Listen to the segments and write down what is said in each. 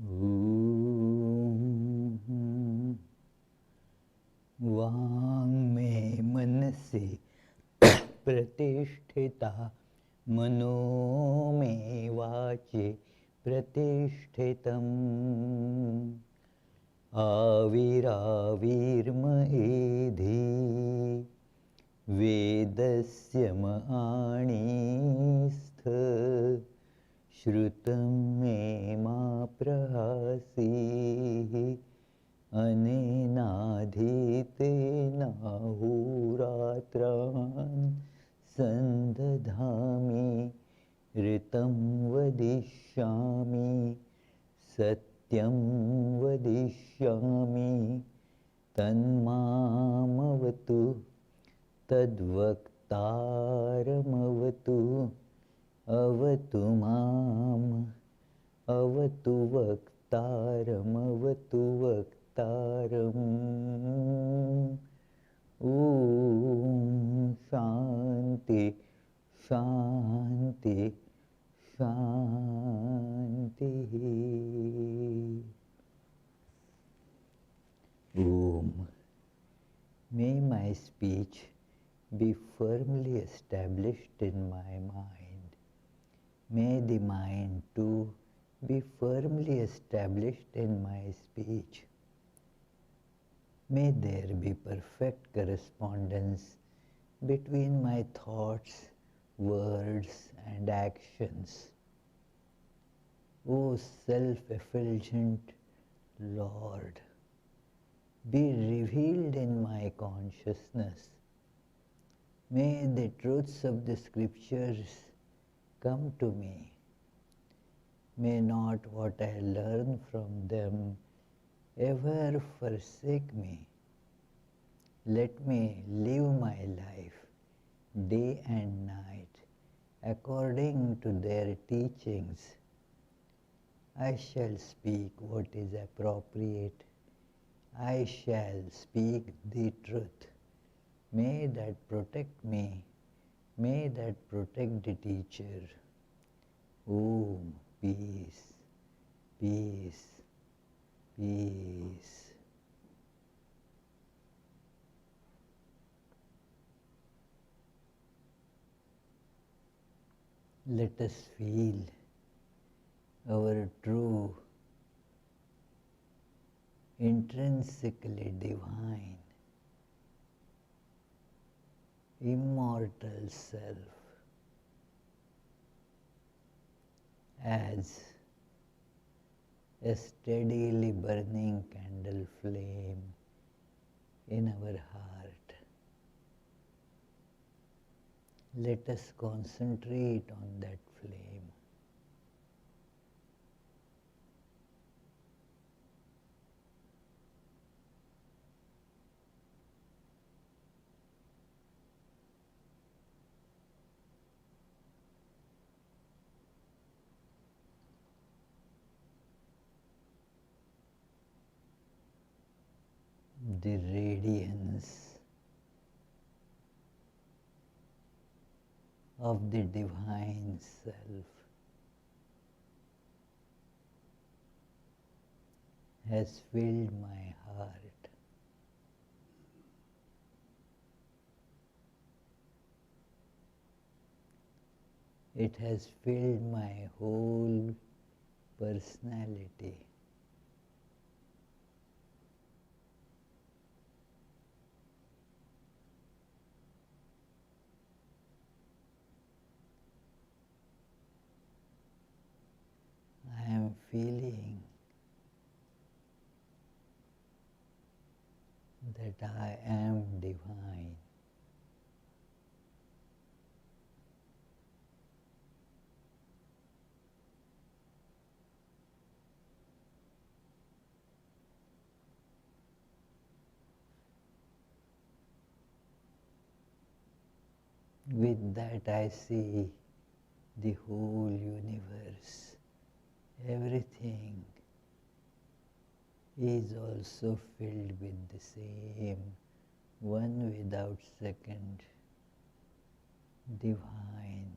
ॐ वाङ्मे मनसि प्रतिष्ठिता मनो मे वाचि प्रतिष्ठितम् आविराविर्महेधि वेदस्य महाणीस्थ श्रुतं मे मा प्रहासीः अनेनाधीतेनाहोरात्रान् सन्दधामि ऋतं वदिष्यामि सत्यं वदिष्यामि तन्मामवतु तद्वक्तारमवतु अवतु माम् अवतु वक्तारमवतु वक्तारम् ॐ शान्ति शान्ति शान्तिः Om. May my speech be firmly established in my mind. May the mind too be firmly established in my speech. May there be perfect correspondence between my thoughts, words and actions. O self-effulgent Lord, be revealed in my consciousness. May the truths of the scriptures come to me. May not what I learn from them ever forsake me. Let me live my life day and night according to their teachings. I shall speak what is appropriate. I shall speak the truth. May that protect me. May that protect the teacher. Om, peace, peace, peace. Let us feel our true, intrinsically divine, immortal self as a steadily burning candle flame in our heart. Let us concentrate on that flame. The radiance of the divine self has filled my heart. It has filled my whole personality. I am feeling that I am divine. With that I see the whole universe. Everything is also filled with the same, one without second, divine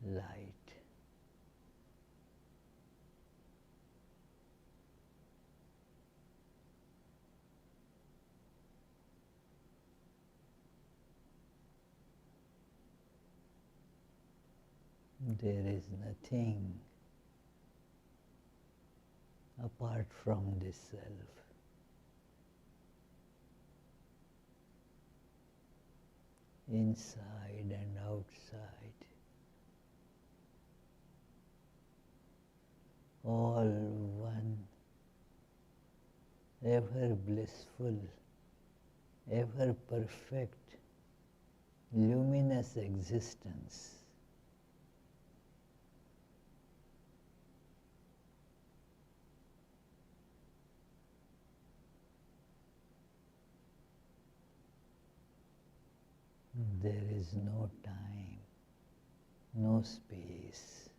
light. there is nothing apart from this self. Inside and outside, all one, ever blissful, ever perfect, luminous existence. There is no time, no space,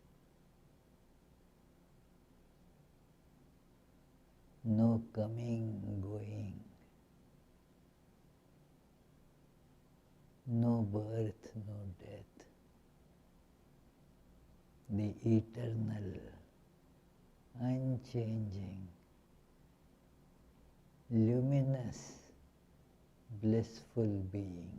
no coming, going, no birth, no death. The eternal, unchanging, luminous, blissful being.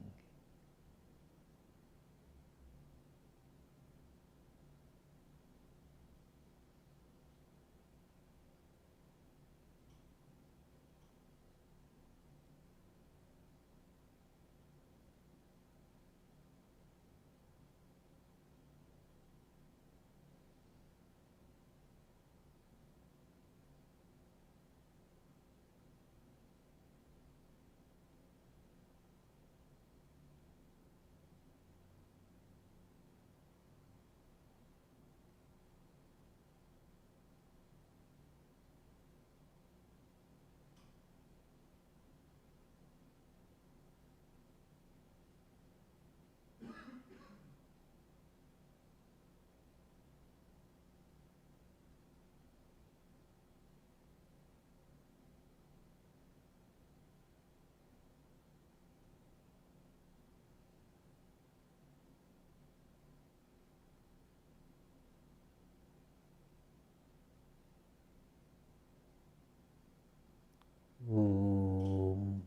Om.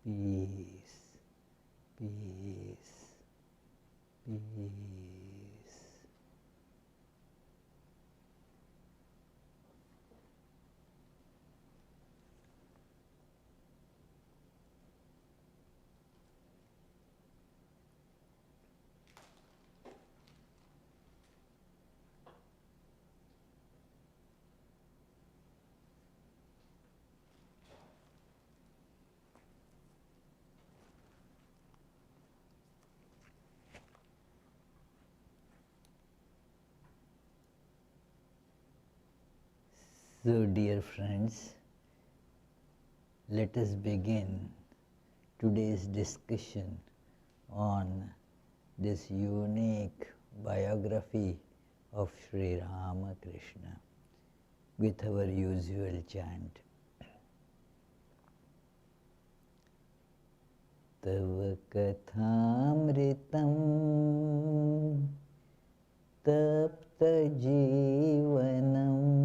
Peace, peace, peace. So, dear friends, let us begin today's discussion on this unique biography of Sri Ramakrishna with our usual chant. Tava kathamritam tapta jivanam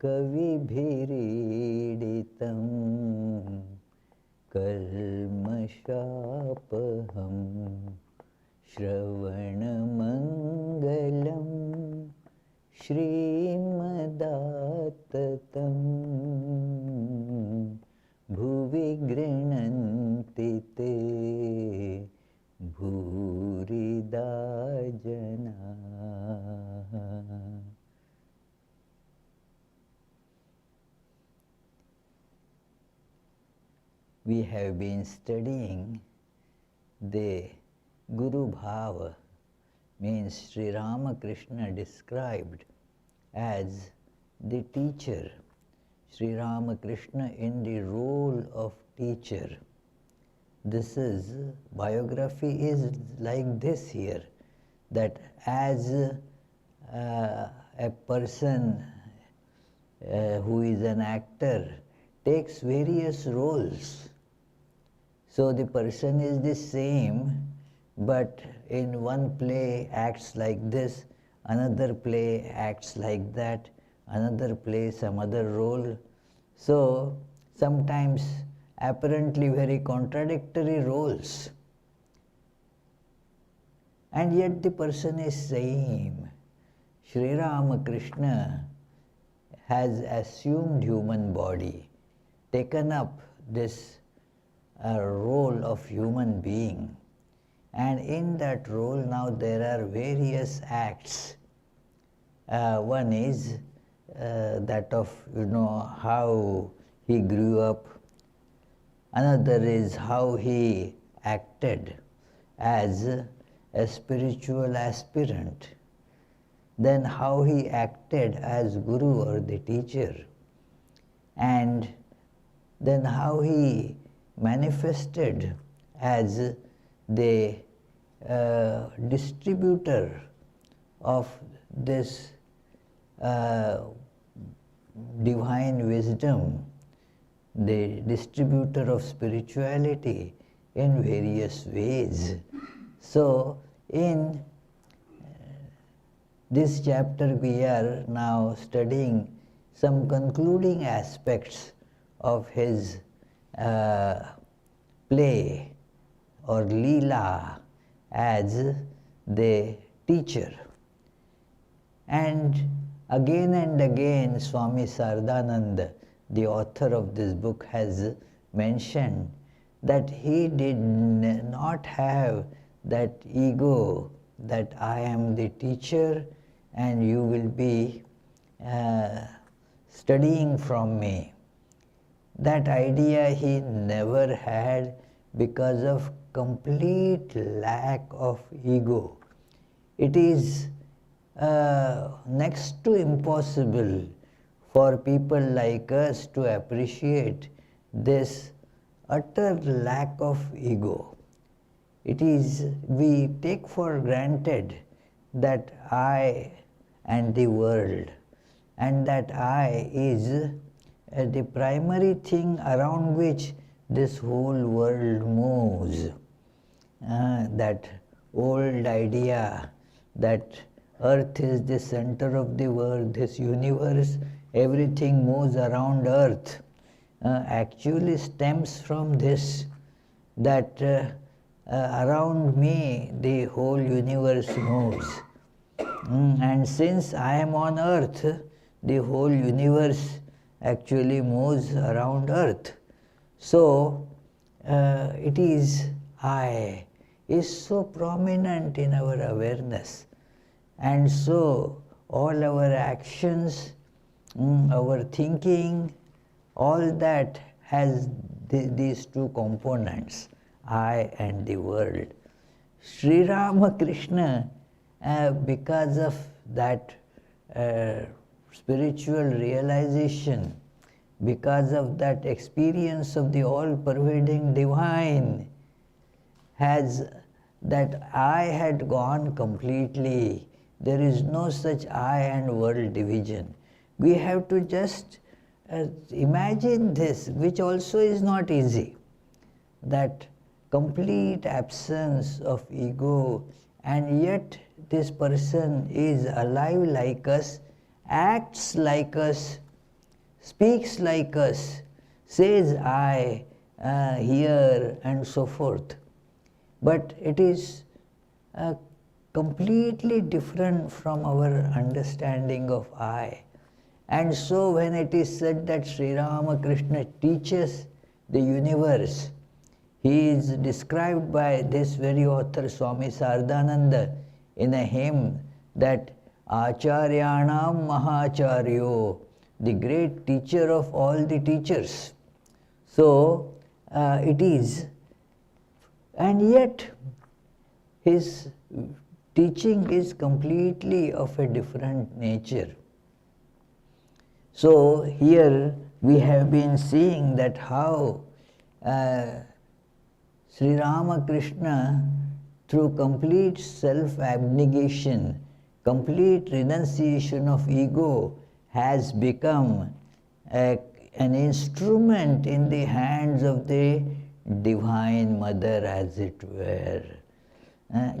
kavibhiriditam kalmashapaham shravanamangalam shrimadattatam bhuvi grinanti te bhurida jana. We have been studying the Guru Bhava, means Sri Ramakrishna described as the teacher. Sri Ramakrishna in the role of teacher. This is, biography is like this here, that as a person who is an actor takes various roles. So the person is the same, but in one play acts like this, another play acts like that, another play some other role. So sometimes apparently very contradictory roles. and yet the person is same. Sri Ramakrishna has assumed human body, taken up this role of human being, and in that role now there are various acts. One is that of how he grew up. Another is how he acted as a spiritual aspirant. Then how he acted as guru or the teacher. And then how he manifested as the distributor of this divine wisdom, the distributor of spirituality in various ways. So in this chapter we are now studying some concluding aspects of his play or leela as the teacher. And again Swami Saradananda, the author of this book, has mentioned that he did not have that ego that I am the teacher and you will be studying from me. That idea he never had because of complete lack of ego. It is next to impossible for people like us to appreciate this utter lack of ego. It is, we take for granted that I and the world, and that I is the primary thing around which this whole world moves. That old idea that earth is the center of the world, this universe, everything moves around earth, actually stems from this, that around me the whole universe moves. And since I am on earth, the whole universe actually moves around earth. So it is I is so prominent in our awareness, and so all our actions, our thinking, all that has these two components, I and the world. Sri Ramakrishna, because of that spiritual realization, because of that experience of the all-pervading divine, has that I had gone completely. There is no such I and world division. We have to just imagine this, which also is not easy, that complete absence of ego, and yet this person is alive like us, acts like us, speaks like us, says I here, and so forth. But it is completely different from our understanding of I. And so when it is said that Sri Ramakrishna teaches the universe, he is described by this very author, Swami Saradananda, in a hymn that Acharyanam Mahacharyo, the great teacher of all the teachers. So it is, and yet his teaching is completely of a different nature. So here we have been seeing that how Sri Ramakrishna, through complete self-abnegation, complete renunciation of ego, has become an instrument in the hands of the Divine Mother, as it were.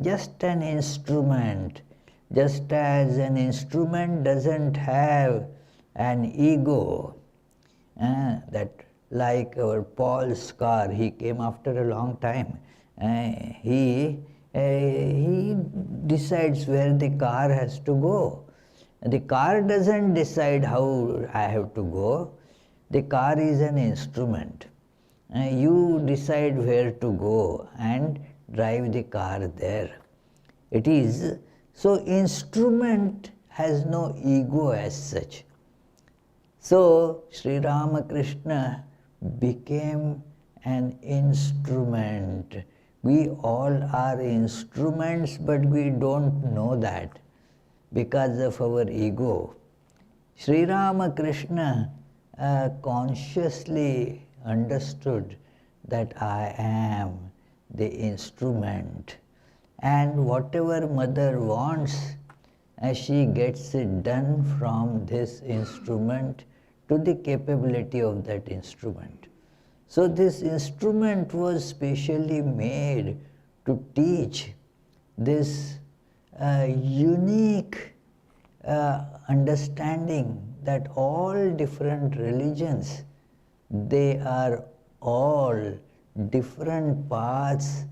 Just an instrument, just as an instrument doesn't have an ego, that like our Paul's car, he came after a long time. He he decides where the car has to go. The car doesn't decide how I have to go. The car is an instrument. You decide where to go and drive the car there. It is, so instrument has no ego as such. So Sri Ramakrishna became an instrument. We all are instruments, but we don't know that because of our ego. Sri Ramakrishna consciously understood that I am the instrument, and whatever mother wants, she gets it done from this instrument to the capability of that instrument. So this instrument was specially made to teach this unique understanding that all different religions, they are all different paths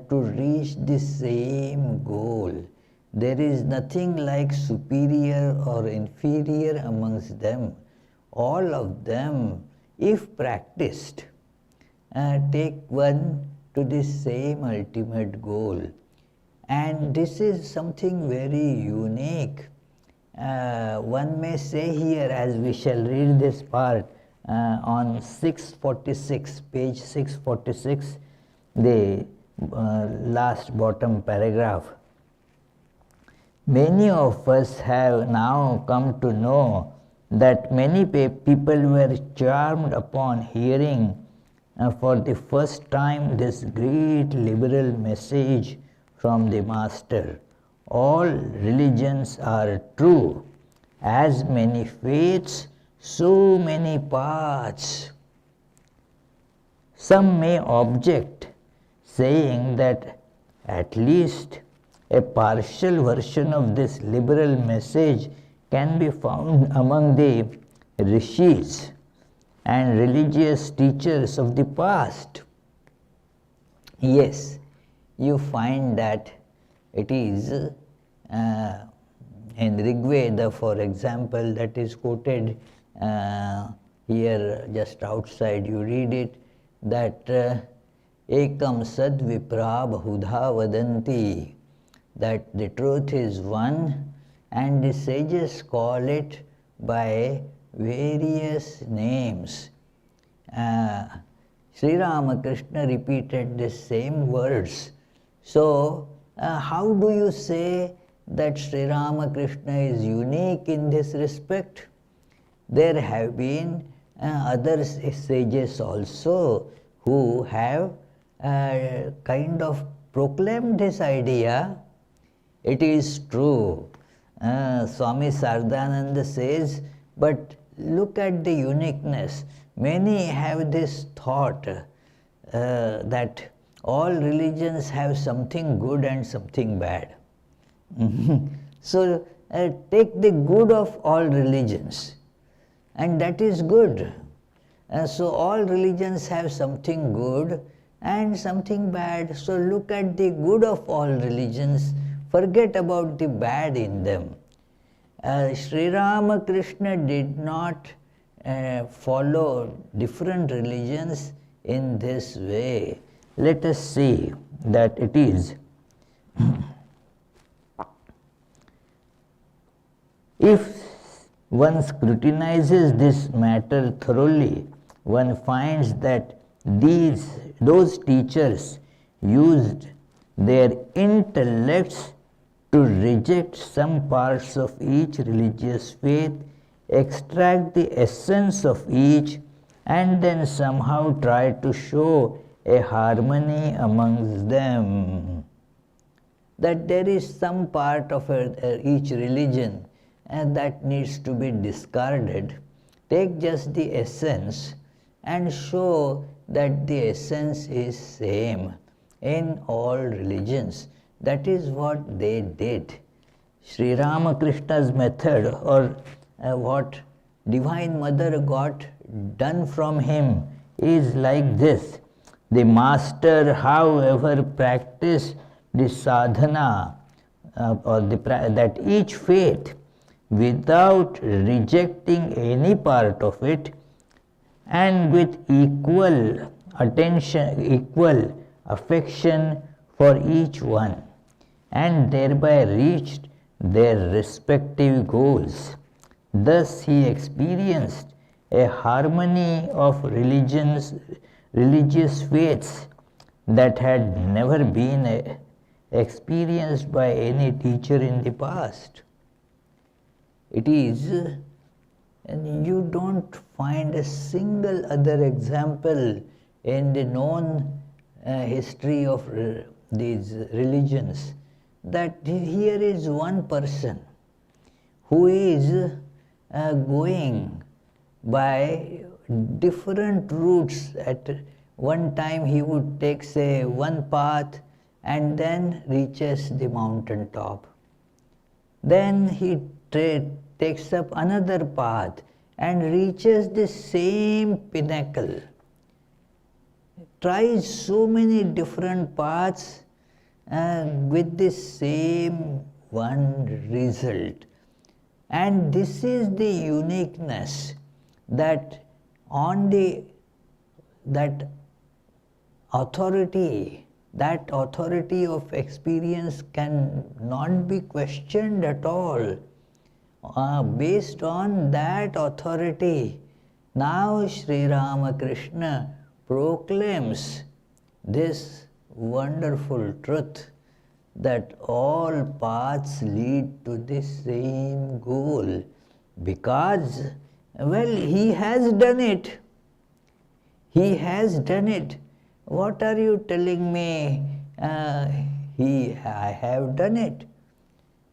to reach the same goal. There is nothing like superior or inferior amongst them. All of them, if practiced, take one to the same ultimate goal. And this is something very unique. One may say here, as we shall read this part on 646, page 646, the last bottom paragraph. Many of us have now come to know that many people were charmed upon hearing for the first time this great liberal message from the Master. All religions are true. As many faiths, so many paths. Some may object, saying that at least a partial version of this liberal message can be found among the rishis and religious teachers of the past. Yes, you find that it is in Rigveda, for example, that is quoted here just outside, you read it, that ekam sad vipra bahudha vadanti, that the truth is one, and the sages call it by various names. Sri Ramakrishna repeated the same words. So, how do you say that Sri Ramakrishna is unique in this respect? There have been other sages also who have kind of proclaimed this idea. It is true. Swami Saradananda says, but look at the uniqueness. Many have this thought that all religions have something good and something bad. So take the good of all religions, and that is good. So all religions have something good and something bad. So look at the good of all religions, forget about the bad in them. Sri Ramakrishna did not follow different religions in this way. Let us see that it is. If one scrutinizes this matter thoroughly, one finds that those teachers used their intellects to reject some parts of each religious faith, extract the essence of each, and then somehow try to show a harmony amongst them. That there is some part of each religion and that needs to be discarded. Take just the essence and show that the essence is same in all religions. That is what they did. Sri Ramakrishna's method, or what Divine Mother got done from him, is like this. The Master, however, practiced the sadhana that each faith, without rejecting any part of it, and with equal attention, equal affection for each one, and thereby reached their respective goals. Thus he experienced a harmony of religious faiths that had never been experienced by any teacher in the past. It is, and you don't find a single other example in the known history of these religions, that here is one person who is going by different routes. At one time he would take, say, one path and then reaches the mountain top. Then he takes up another path and reaches the same pinnacle. Tries so many different paths with the same one result. And this is the uniqueness, that that authority of experience can not be questioned at all. Based on that authority, now Sri Ramakrishna proclaims this wonderful truth, that all paths lead to the same goal, because, well, he has done it. He has done it. What are you telling me? I have done it.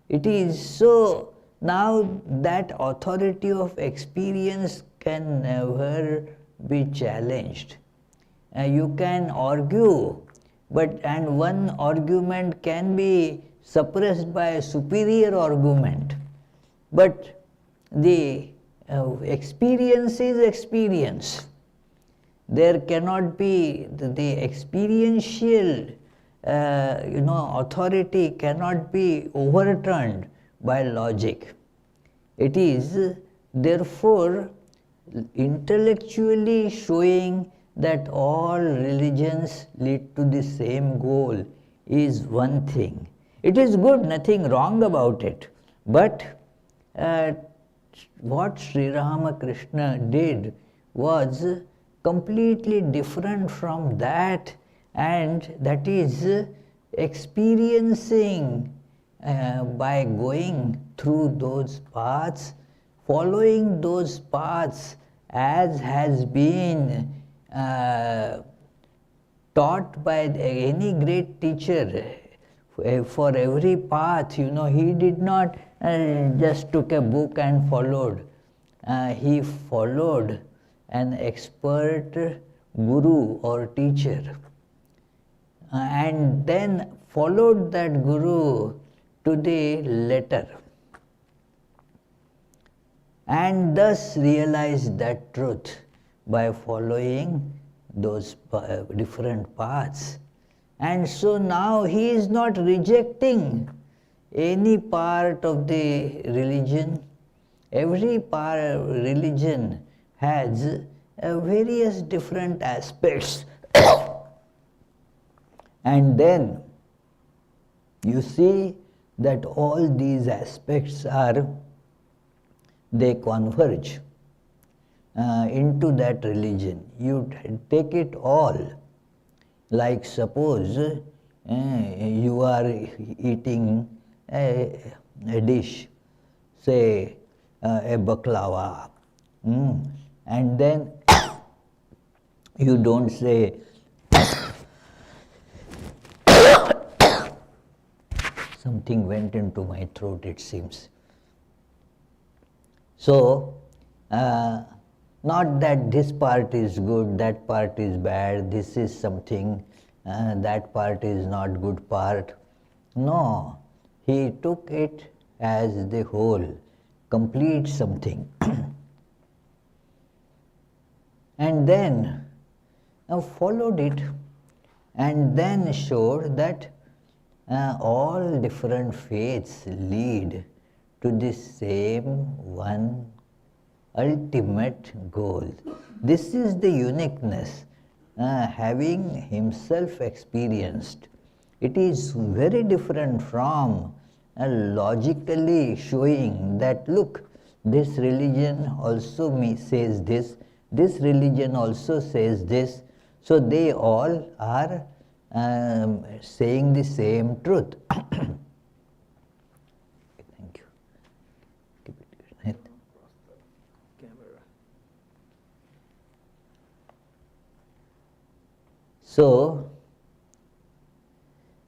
It is so. Now that authority of experience can never be challenged. You can argue, and one argument can be suppressed by a superior argument. But the experience is experience. There cannot be the experiential authority cannot be overturned by logic. It is therefore intellectually showing that all religions lead to the same goal is one thing. It is good, nothing wrong about it. But what Sri Ramakrishna did was completely different from that, and that is experiencing by going through those paths, following those paths as has been taught by any great teacher. For every path, he did not just took a book and followed. He followed an expert guru or teacher, and then followed that guru to the letter, and thus realized that truth by following those different paths. And so now he is not rejecting any part of the religion. Every religion has various different aspects. And then you see that all these aspects they converge into that religion. You take it all. Like suppose you are eating a dish, say a baklava, and then you don't say something went into my throat, it seems. So, not that this part is good, that part is bad, this is something, that part is not good part. No, he took it as the whole, complete something. And then followed it, and then showed that all different faiths lead to the same one ultimate goal. This is the uniqueness, having himself experienced. It is very different from logically showing that, look, this religion also says this religion also says this, so they all are saying the same truth. Thank you. Keep it. So,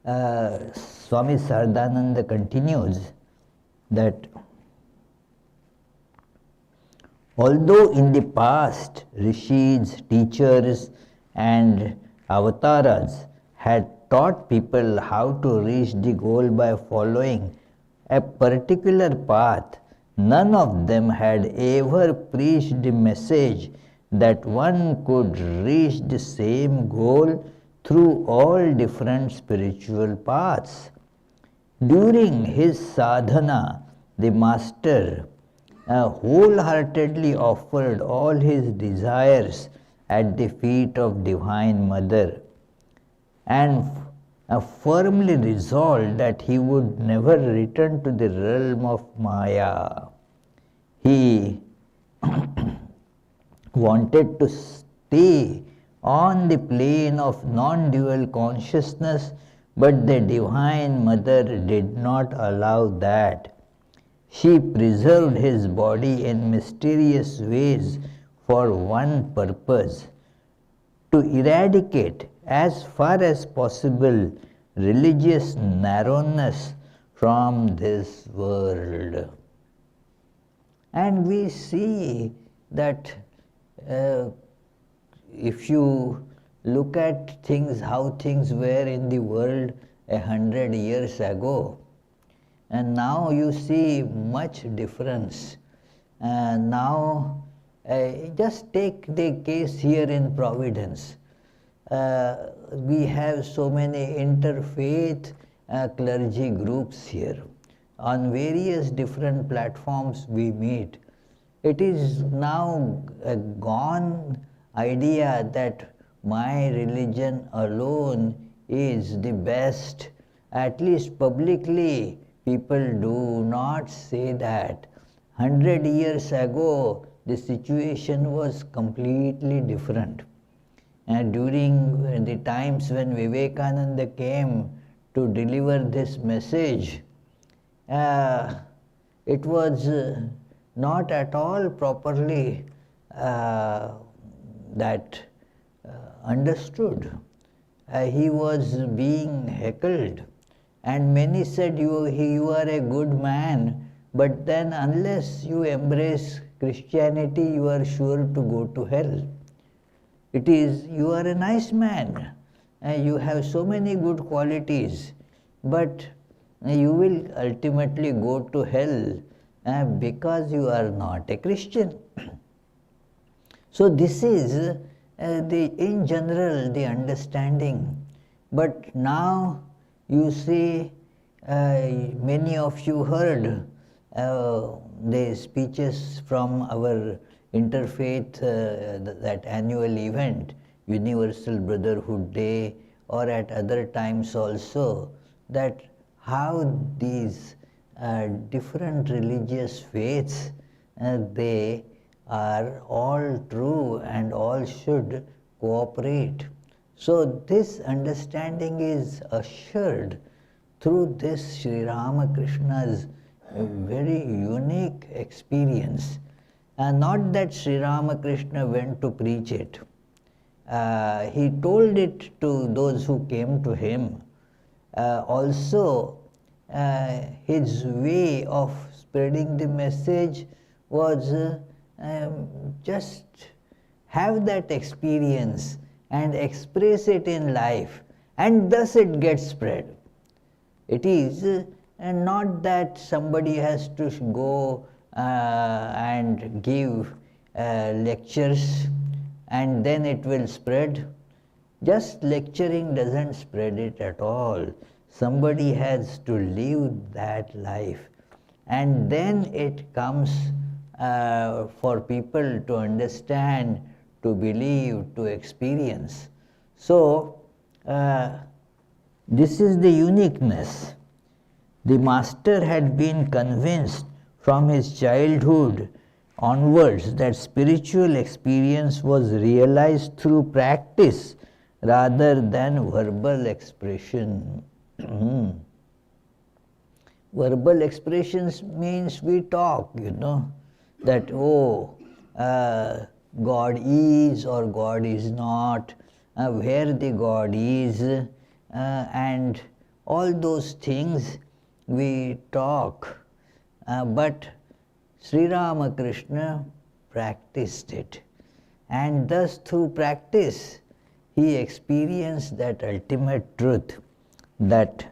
Swami Saradananda continues that although in the past rishis, teachers and avataras had taught people how to reach the goal by following a particular path, none of them had ever preached the message that one could reach the same goal through all different spiritual paths. During his sadhana, the master wholeheartedly offered all his desires at the feet of Divine Mother and firmly resolved that he would never return to the realm of Maya. He wanted to stay on the plane of non-dual consciousness, but the Divine Mother did not allow that. She preserved his body in mysterious ways for one purpose: to eradicate as far as possible religious narrowness from this world. And we see that if you look at things, how things were in the world 100 years ago, and now you see much difference. Now, just take the case here in Providence. We have so many interfaith clergy groups here. On various different platforms we meet. It is now a gone idea that my religion alone is the best. At least publicly, people do not say that. 100 years ago, the situation was completely different. And during the times when Vivekananda came to deliver this message, it was not at all properly understood. He was being heckled, and many said, you are a good man, but then unless you embrace Christianity, you are sure to go to hell. It is, you are a nice man, you have so many good qualities, but you will ultimately go to hell because you are not a Christian. So this is in general the understanding. But now you see, many of you heard the speeches from our interfaith, that annual event, Universal Brotherhood Day, or at other times also, that how these different religious faiths, they are all true and all should cooperate. So this understanding is assured through this Sri Ramakrishna's very unique experience. Not that Sri Ramakrishna went to preach it. He told it to those who came to him. Also, his way of spreading the message was just have that experience and express it in life, and thus it gets spread. It is not that somebody has to go and give lectures and then it will spread. Just lecturing doesn't spread it at all. Somebody has to live that life, and then it comes for people to understand, to believe, to experience. So, this is the uniqueness. The master had been convinced from his childhood onwards that spiritual experience was realized through practice rather than verbal expression. Verbal expressions means we talk, that God is or God is not, where the God is, and all those things we talk. But Sri Ramakrishna practiced it, and thus through practice he experienced that ultimate truth, that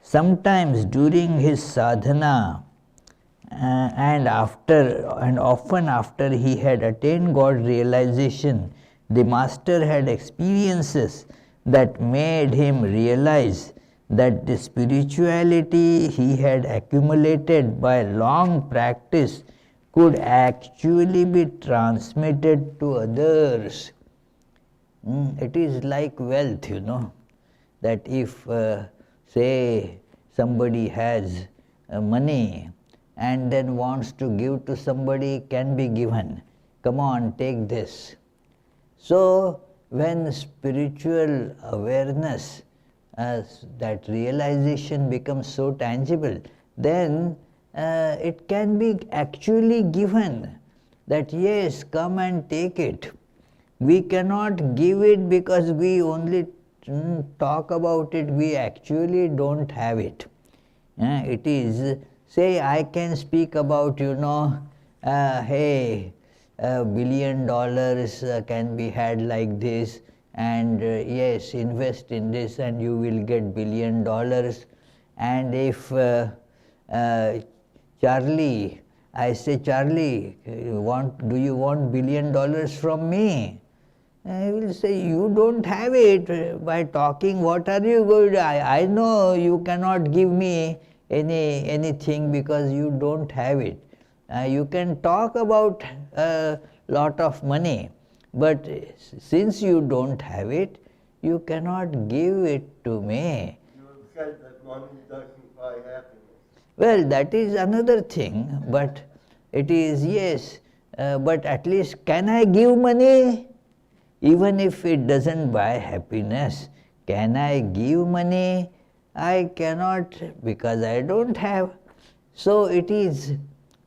sometimes during his sadhana and often after he had attained God realization, the master had experiences that made him realize that the spirituality he had accumulated by long practice could actually be transmitted to others. It is like wealth, that if say somebody has money and then wants to give to somebody, can be given. Come on, take this. So when spiritual awareness, that realization becomes so tangible, then it can be actually given, that yes, come and take it. We cannot give it because we only talk about it, we actually don't have it. It is, say I can speak about, hey, $1 billion can be had like this, and yes, invest in this and you will get $1 billion. And if Charlie, I say, Charlie, do you want $1 billion from me? I will say, you don't have it. By talking, what are you going to? I know you cannot give me anything because you don't have it. You can talk about a lot of money, but since you don't have it, you cannot give it to me. You have said that money doesn't buy happiness. Well, that is another thing, but it is, yes, but at least can I give money? Even if it doesn't buy happiness, can I give money? I cannot, because I don't have. So it is,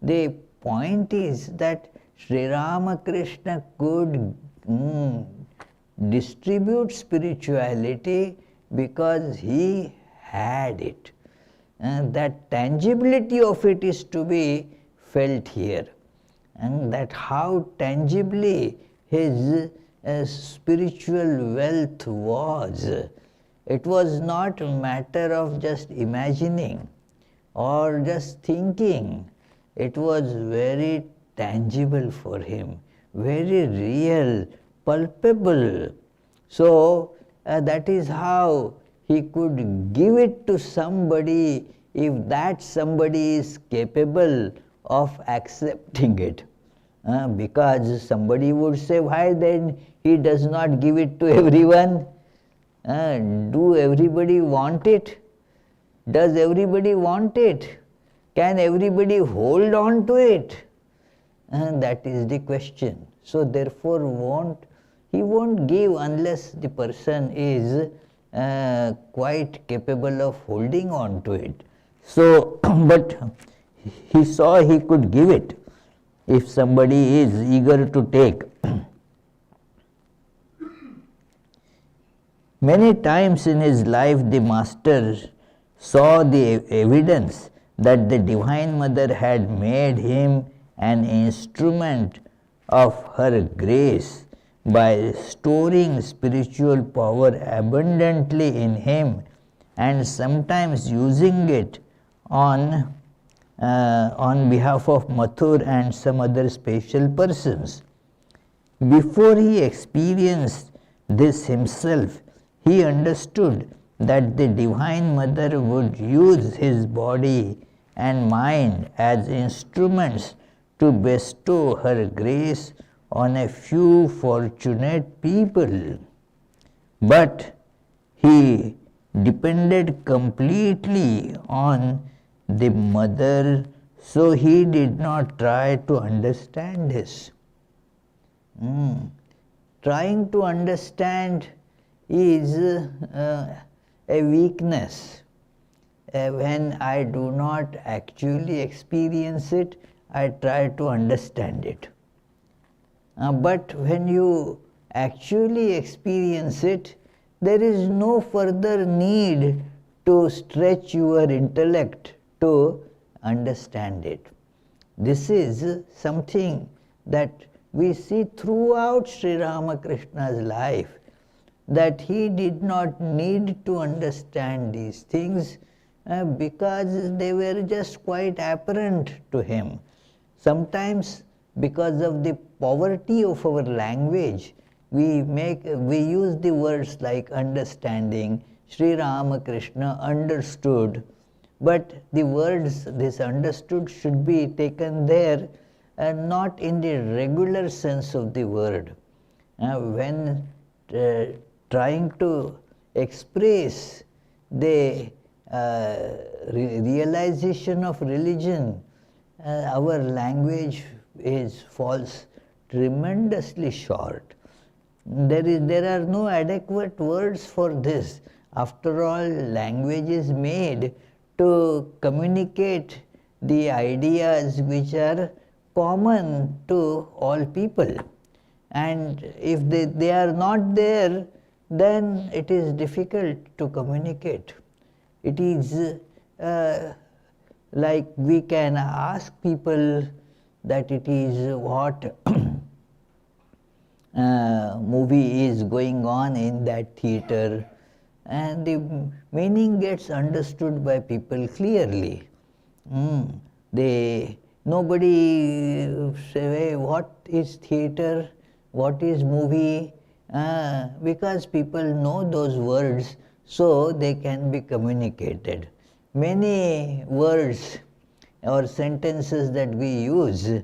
the point is that Sri Ramakrishna could distribute spirituality because he had it. And that tangibility of it is to be felt here. And that how tangibly his spiritual wealth was. It was not a matter of just imagining or just thinking. It was very tangible for him, very real, palpable. So that is how he could give it to somebody if that somebody is capable of accepting it. Because somebody would say, why then he does not give it to everyone? Do everybody want it? Does everybody want it? Can everybody hold on to it? That is the question. So therefore he won't give unless the person is quite capable of holding on to it. So, but he saw he could give it if somebody is eager to take. Many times in his life the master saw the evidence that the Divine Mother had made him an instrument of her grace by storing spiritual power abundantly in him and sometimes using it on behalf of Mathur and some other special persons. Before he experienced this himself, he understood that the Divine Mother would use his body and mind as instruments to bestow her grace on a few fortunate people. But he depended completely on the mother, so he did not try to understand this. Trying to understand is a weakness. When I do not actually experience it, I try to understand it. But when you actually experience it, there is no further need to stretch your intellect to understand it. This is something that we see throughout Sri Ramakrishna's life, that he did not need to understand these things because they were just quite apparent to him. Sometimes because of the poverty of our language, we use the words like understanding. Sri Ramakrishna understood, but the words this understood should be taken there not in the regular sense of the word. When trying to express the realization of religion, our language falls tremendously short. There are no adequate words for this. After all, language is made to communicate the ideas which are common to all people. And if they are not there, then it is difficult to communicate. It is like we can ask people that it is what movie is going on in that theater, and the meaning gets understood by people clearly. Nobody say what is theater, what is movie, because people know those words, so they can be communicated. Many words or sentences that we use,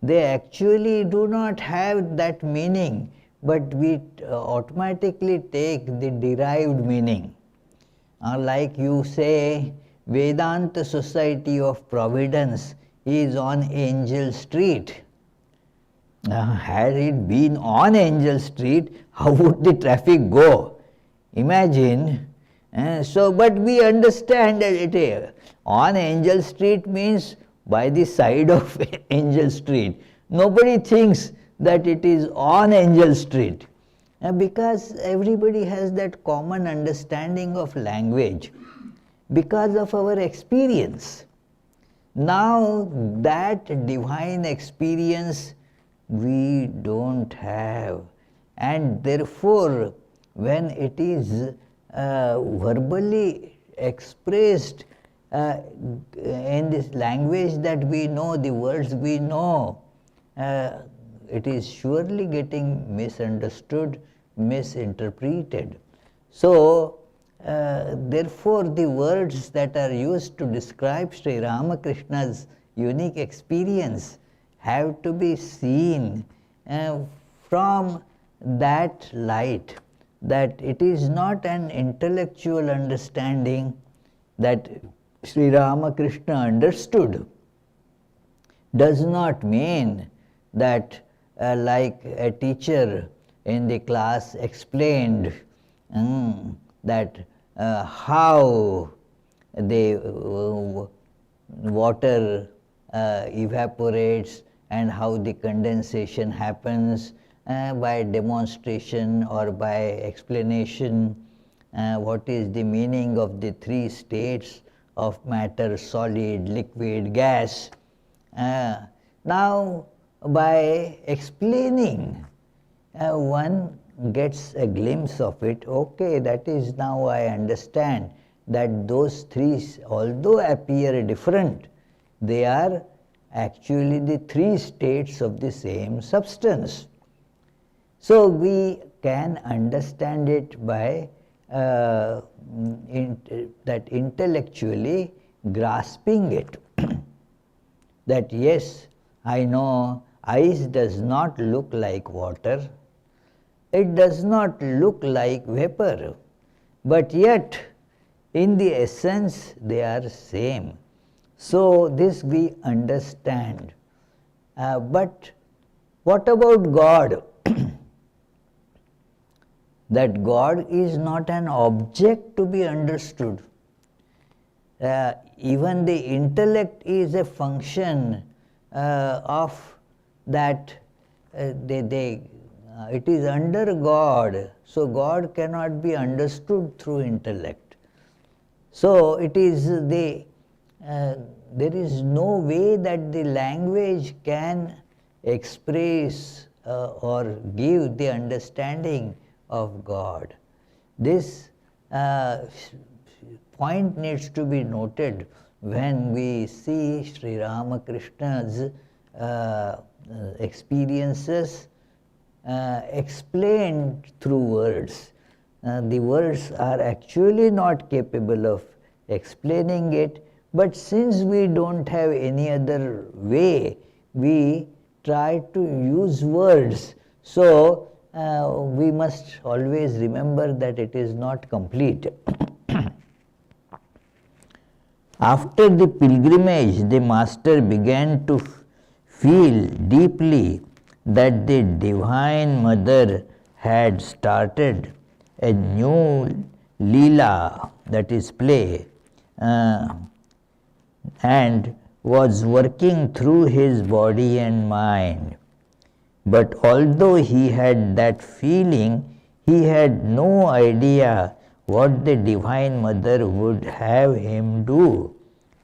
they actually do not have that meaning, but we automatically take the derived meaning. Like you say, Vedanta Society of Providence is on Angel Street. Had it been on Angel Street, how would the traffic go? Imagine. But we understand that it on Angel Street means by the side of Angel Street. Nobody thinks that it is on Angel Street, because everybody has that common understanding of language because of our experience. Now that divine experience we don't have, and therefore when it is verbally expressed in this language that we know, the words we know, it is surely getting misunderstood, misinterpreted. So therefore the words that are used to describe Sri Ramakrishna's unique experience have to be seen from that light, that it is not an intellectual understanding that Sri Ramakrishna understood. Does not mean that like a teacher in the class explained that how the water evaporates and how the condensation happens by demonstration or by explanation, what is the meaning of the three states of matter, solid, liquid, gas. Now by explaining, one gets a glimpse of it. Okay, that is, now I understand that those three, although appear different, they are actually the three states of the same substance. So we can understand it by that intellectually grasping it. That yes, I know ice does not look like water, it does not look like vapor, but yet in the essence they are same. So this we understand. But what about God? That God is not an object to be understood. Even the intellect is a function of that. It is under God, so God cannot be understood through intellect. So it is there is no way that the language can express or give the understanding of God. This point needs to be noted when we see Sri Ramakrishna's experiences explained through words. The words are actually not capable of explaining it, but since we don't have any other way, we try to use words. So we must always remember that it is not complete. After the pilgrimage, the master began to feel deeply that the Divine Mother had started a new Leela, that is play, and was working through his body and mind. But although he had that feeling, he had no idea what the Divine Mother would have him do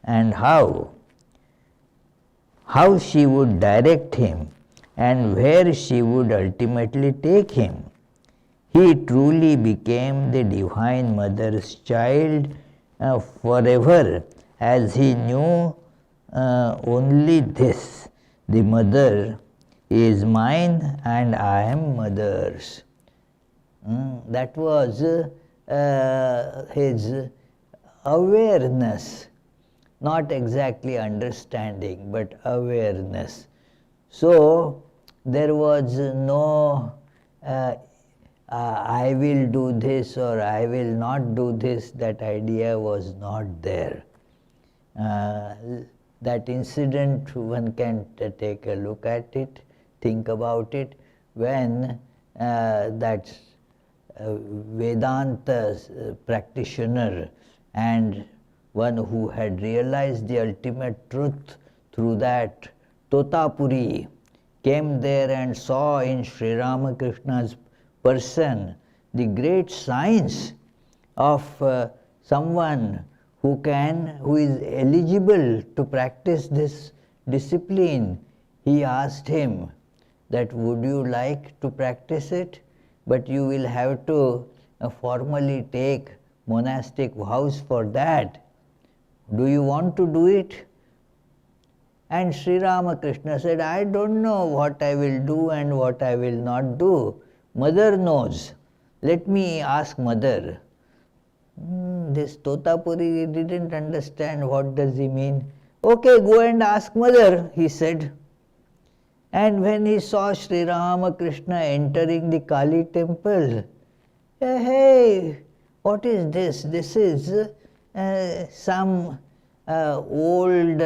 and how she would direct him and where she would ultimately take him. He truly became the Divine Mother's child forever, as he knew only this: the Mother is mine and I am Mother's. That was his awareness, not exactly understanding, but awareness. So there was no I will do this or I will not do this. That idea was not there. That incident, one can take a look at it, think about it, when that Vedanta practitioner and one who had realized the ultimate truth through that Totapuri came there and saw in Sri Ramakrishna's person the great science of someone who is eligible to practice this discipline. He asked him that, would you like to practice it? But you will have to formally take monastic vows for that. Do you want to do it? And Sri Ramakrishna said, I don't know what I will do and what I will not do. Mother knows. Let me ask Mother. This Totapuri didn't understand what does he mean. Okay, go and ask Mother, he said. And when he saw Sri Ramakrishna entering the Kali temple, hey, what is this? This is some old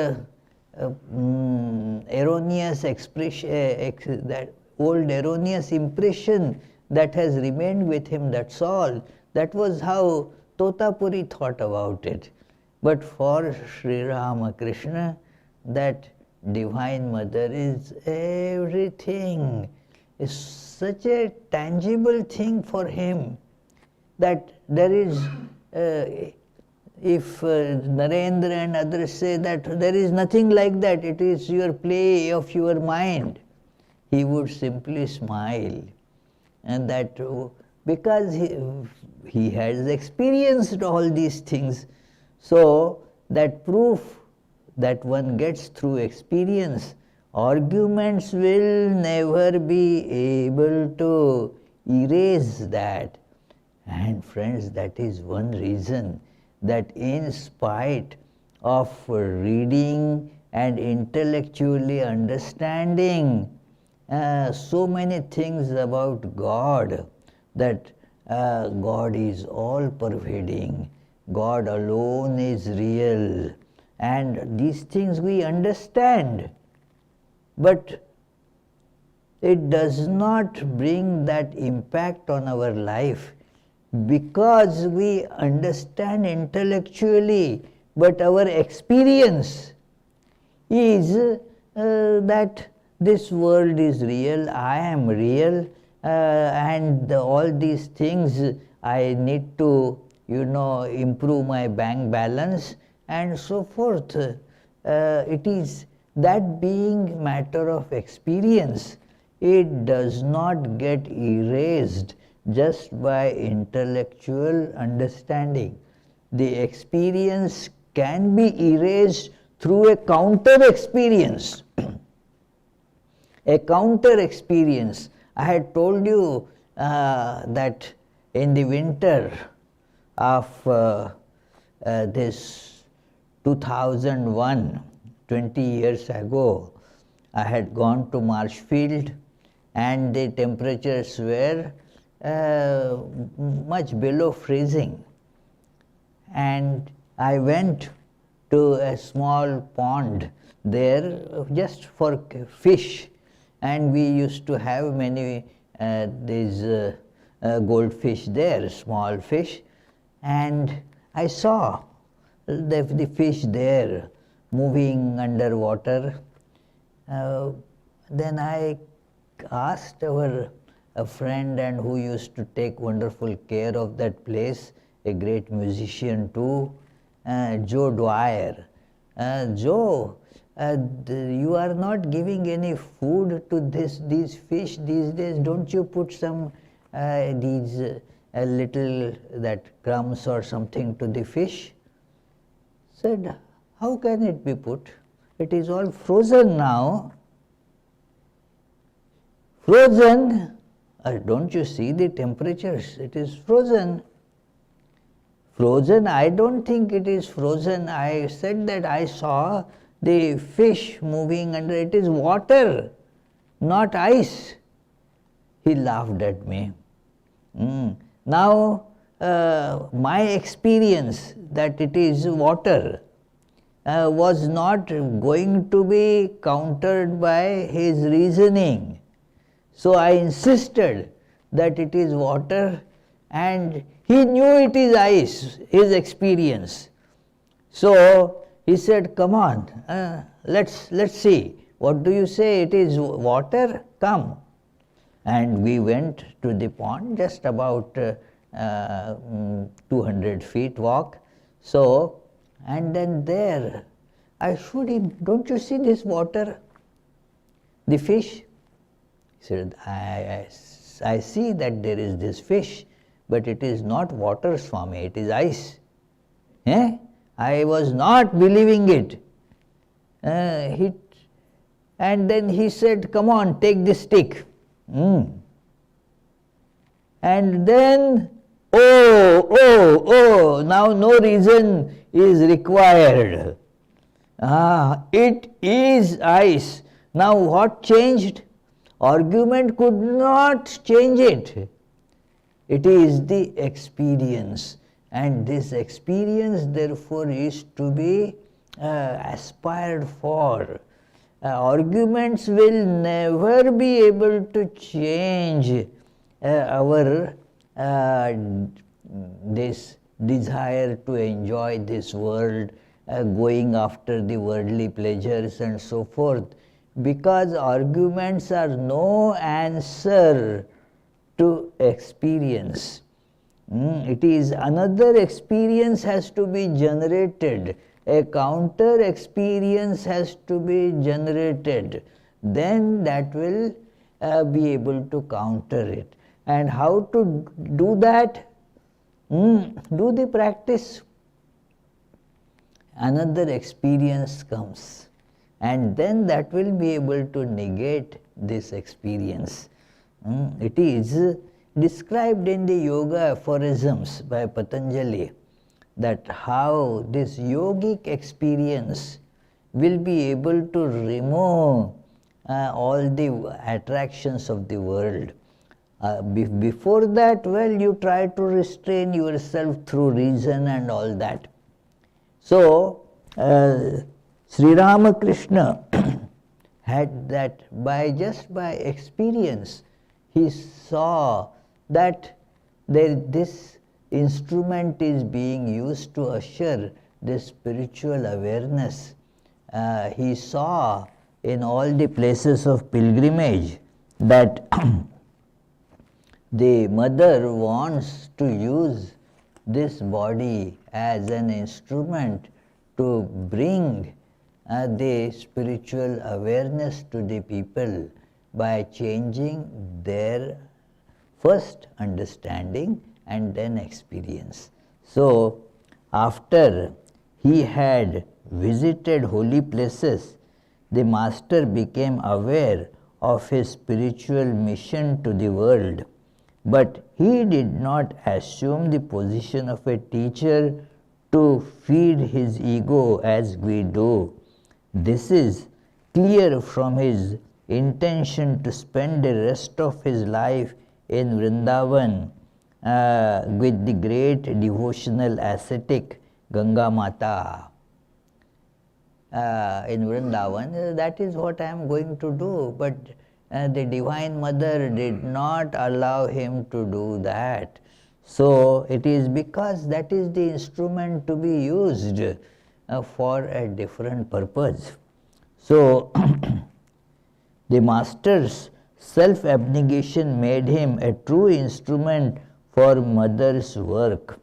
erroneous expression, that old erroneous impression that has remained with him, that's all. That was how Totapuri thought about it. But for Sri Ramakrishna, that Divine Mother is everything. It's such a tangible thing for him that there is, if Narendra and others say that there is nothing like that, it is your play of your mind, he would simply smile. And that because he has experienced all these things, so that proof that one gets through experience, arguments will never be able to erase that. And friends, that is one reason that in spite of reading and intellectually understanding so many things about God, that God is all pervading, God alone is real, and these things we understand, but it does not bring that impact on our life because we understand intellectually, but our experience is that this world is real, I am real, and all these things I need to, improve my bank balance and so forth. It is that being matter of experience. It does not get erased just by intellectual understanding. The experience can be erased through a counter experience. A counter experience. I had told you that in the winter of this 2001, 20 years ago, I had gone to Marshfield and the temperatures were much below freezing. And I went to a small pond there just for fish, and we used to have many these goldfish there, small fish, and I saw the fish there moving underwater. Then I asked a friend and who used to take wonderful care of that place, a great musician too, Joe Dwyer. Joe, you are not giving any food to these fish these days. Don't you put some these a little that crumbs or something to the fish? Said, how can it be put? It is all frozen now. Frozen? Don't you see the temperatures? It is frozen. Frozen? I don't think it is frozen. I said that I saw the fish moving under. It is water, not ice. He laughed at me. Now, my experience that it is water was not going to be countered by his reasoning. So I insisted that it is water, and he knew it is ice, his experience. So he said, come on, let's see. What do you say? It is water? Come. And we went to the pond, just about 200 feet walk. So, and then there, I showed him, don't you see this water? The fish? He said, I see that there is this fish, but it is not water, Swami, it is ice. I was not believing it. And then he said, come on, take this stick. And then, now no reason is required. It is ice. Now what changed? Argument could not change it. It is the experience, and this experience therefore is to be aspired for. Arguments will never be able to change our this desire to enjoy this world, going after the worldly pleasures and so forth, because arguments are no answer to experience. It is another experience has to be generated. A counter experience has to be generated. Then that will be able to counter it. And how to do that? Do the practice. Another experience comes, and then that will be able to negate this experience. It is described in the Yoga aphorisms by Patanjali, that how this yogic experience will be able to remove all the attractions of the world. Before that, well, you try to restrain yourself through reason and all that. So, Sri Ramakrishna had that just by experience, he saw that this instrument is being used to usher this spiritual awareness. He saw in all the places of pilgrimage that the mother wants to use this body as an instrument to bring the spiritual awareness to the people by changing their first understanding and then experience. So, after he had visited holy places, the master became aware of his spiritual mission to the world. But he did not assume the position of a teacher to feed his ego as we do. This is clear from his intention to spend the rest of his life in Vrindavan with the great devotional ascetic Ganga Mata. In Vrindavan, that is what I am going to do, but the Divine Mother did not allow him to do that. So, it is because that is the instrument to be used for a different purpose. So, the master's self-abnegation made him a true instrument for mother's work.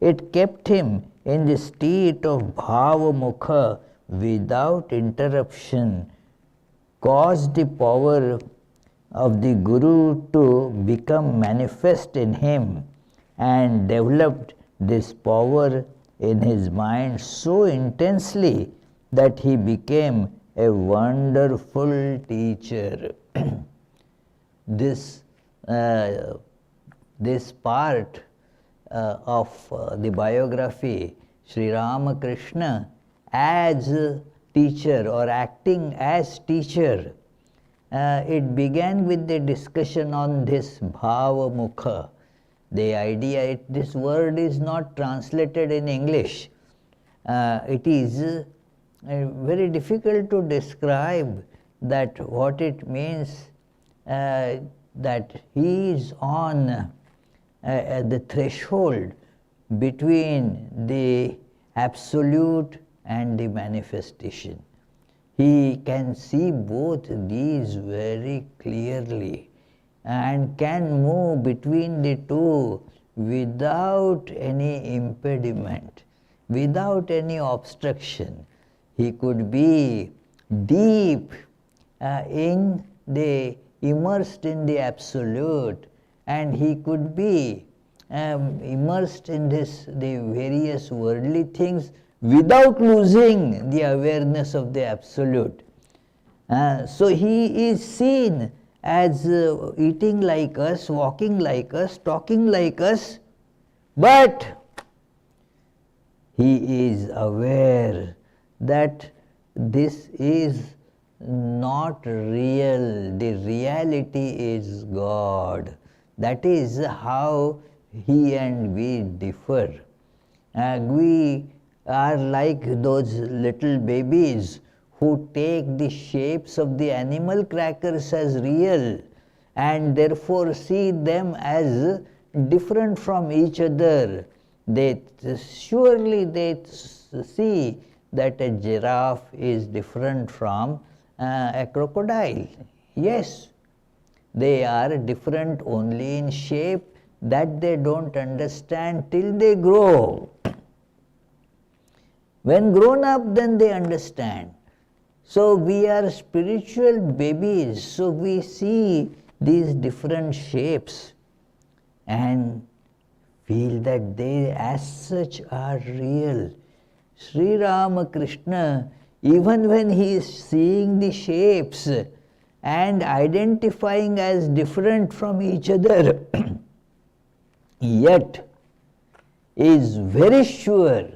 It kept him in the state of bhava mukha without interruption, caused the power of the Guru to become manifest in him, and developed this power in his mind so intensely that he became a wonderful teacher. This part of the biography, Sri Ramakrishna as teacher or acting as teacher, it began with the discussion on this bhava mukha. The idea, this word is not translated in English. It is very difficult to describe that what it means, that he is on the threshold between the absolute and the manifestation. He can see both these very clearly and can move between the two without any impediment, without any obstruction. He could be deep immersed in the absolute, and he could be immersed in the various worldly things without losing the awareness of the absolute. So he is seen as eating like us, walking like us, talking like us, but he is aware that this is not real. The reality is God. That is how he and we differ. We are like those little babies who take the shapes of the animal crackers as real and therefore see them as different from each other. Surely they see that a giraffe is different from a crocodile. Yes, they are different only in shape, that they don't understand till they grow. When grown up, then they understand. So we are spiritual babies, so we see these different shapes and feel that they as such are real. Sri Ramakrishna, even when he is seeing the shapes and identifying as different from each other, yet is very sure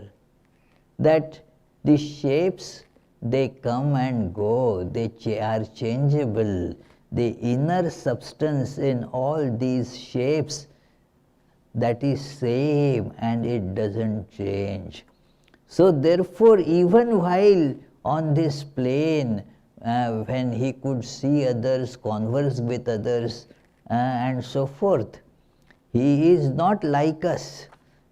that the shapes, they come and go, they are changeable. The inner substance in all these shapes, that is same and it doesn't change. So therefore, even while on this plane, when he could see others, converse with others, and so forth, he is not like us.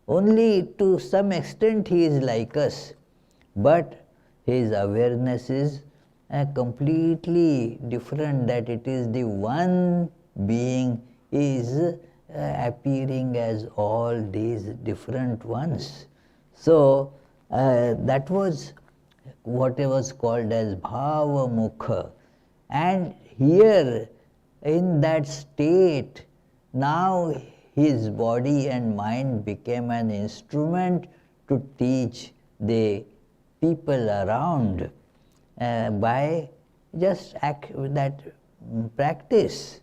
Only to some extent he is like us, but his awareness is completely different, that it is the one being is appearing as all these different ones. So that was what was called as bhava mukha. And here in that state, now his body and mind became an instrument to teach the people around by just that practice.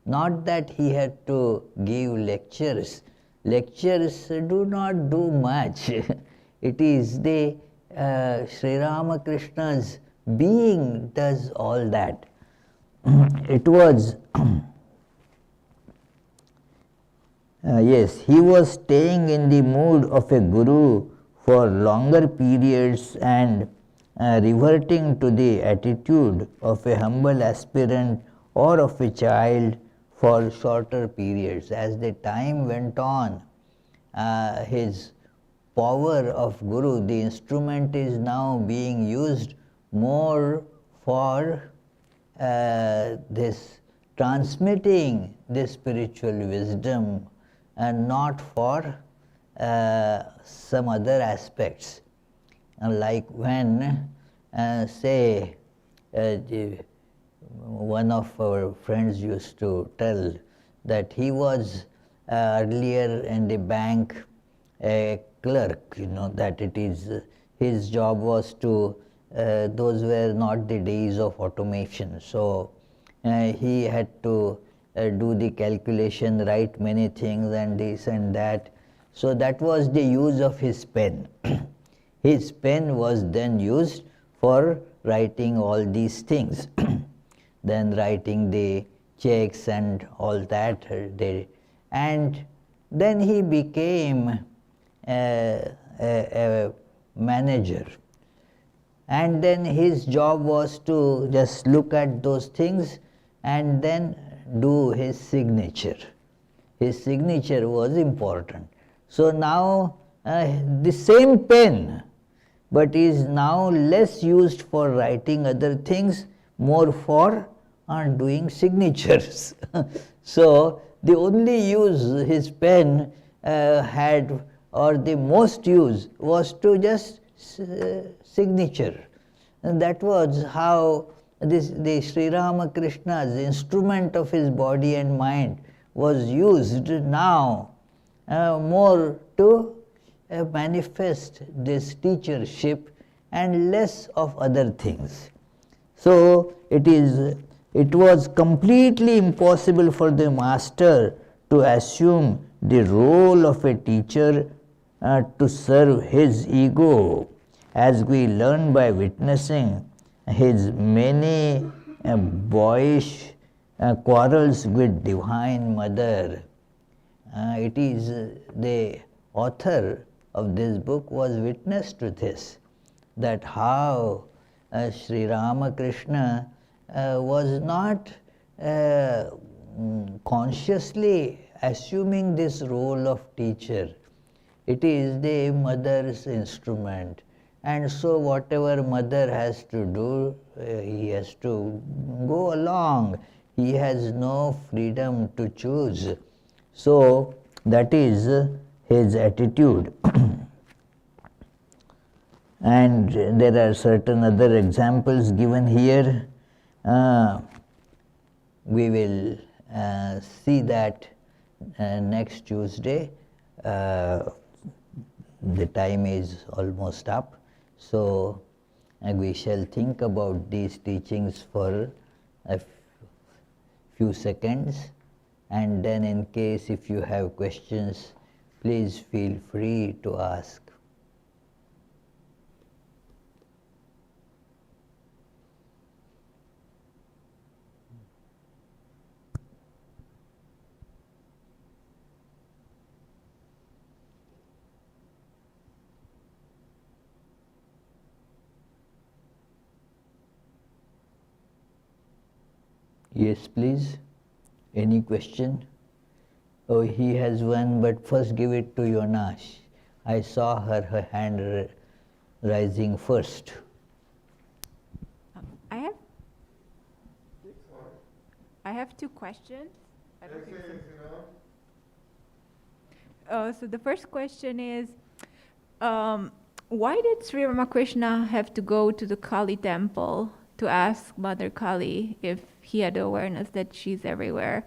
Not that he had to give lectures. Lectures do not do much. It is the Sri Ramakrishna's being does all that. It was yes, he was staying in the mood of a guru for longer periods and reverting to the attitude of a humble aspirant or of a child for shorter periods. As the time went on, his power of guru, the instrument is now being used more for this transmitting this spiritual wisdom and not for some other aspects. Like when, say, one of our friends used to tell that he was earlier in the bank a clerk, that it is his job was to, those were not the days of automation. So he had to do the calculation, write many things and this and that. So that was the use of his pen. His pen was then used for writing all these things. Then writing the checks and all that. And then he became a manager. And then his job was to just look at those things and then do his signature. His signature was important. So now the same pen, but is now less used for writing other things, more for doing signatures. So the only use his pen had, or the most use, was to just signature. And that was how the Sri Ramakrishna's instrument of his body and mind was used now more to manifest this teachership and less of other things. So it was completely impossible for the master to assume the role of a teacher to serve his ego, as we learn by witnessing his many boyish quarrels with Divine Mother. It is the author of this book was witness to this, that how Sri Ramakrishna was not consciously assuming this role of teacher. It is the mother's instrument. And so whatever mother has to do, he has to go along. He has no freedom to choose. So that is his attitude. And there are certain other examples given here. We will see that next Tuesday. The time is almost up. So we shall think about these teachings for a few seconds, and then in case if you have questions, Please feel free to ask. Yes, please. Any question? Oh, he has one, but first give it to Yonash. I saw her hand rising first. I have I have two questions. I don't think so. So the first question is, why did Sri Ramakrishna have to go to the Kali temple to ask Mother Kali if he had awareness that she's everywhere?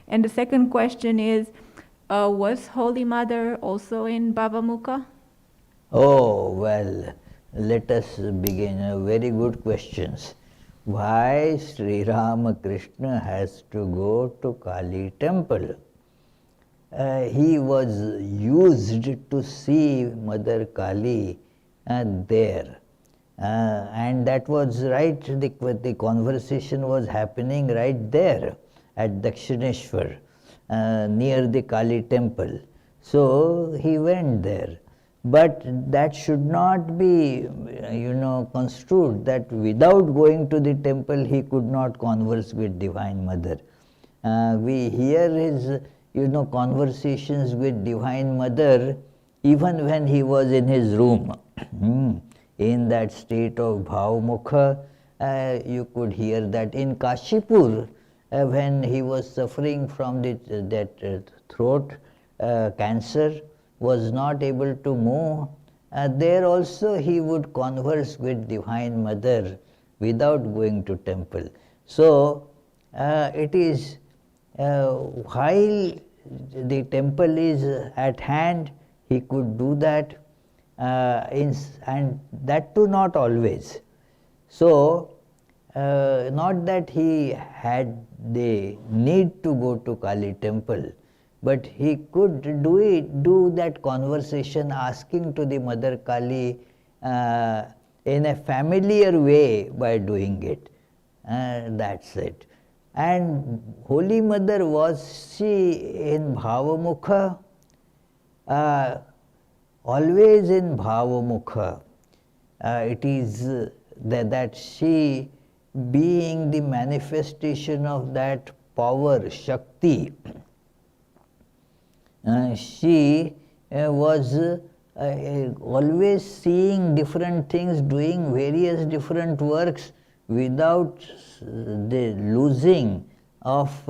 And the second question is, was Holy Mother also in Bhavamukha? Oh, well, let us begin. Very good questions. Why Sri Ramakrishna has to go to Kali temple? He was used to see Mother Kali there. And that was right, the conversation was happening right there at Dakshineshwar, near the Kali temple. So he went there. But that should not be, construed that without going to the temple he could not converse with Divine Mother. We hear his, conversations with Divine Mother even when he was in his room. In that state of Bhavamukha, you could hear that. In Kashipur, when he was suffering from that throat cancer, was not able to move, there also he would converse with Divine Mother without going to temple. So it is while the temple is at hand, he could do that, and that too not always. So not that he had the need to go to Kali temple, but he could do that conversation, asking to the Mother Kali in a familiar way by doing it. That's it. And Holy Mother, was she in Bhavamukha? Always in Bhavamukha. It is that she, being the manifestation of that power, Shakti, she was always seeing different things, doing various different works without the losing of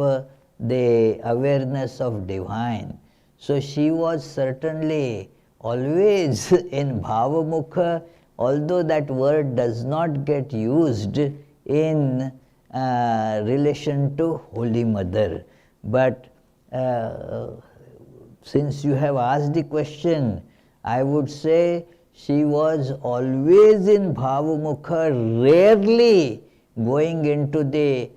the awareness of Divine. So she was certainly always in Bhavamukha, although that word does not get used in relation to Holy Mother. But since you have asked the question, I would say she was always in Bhavamukha, rarely going into the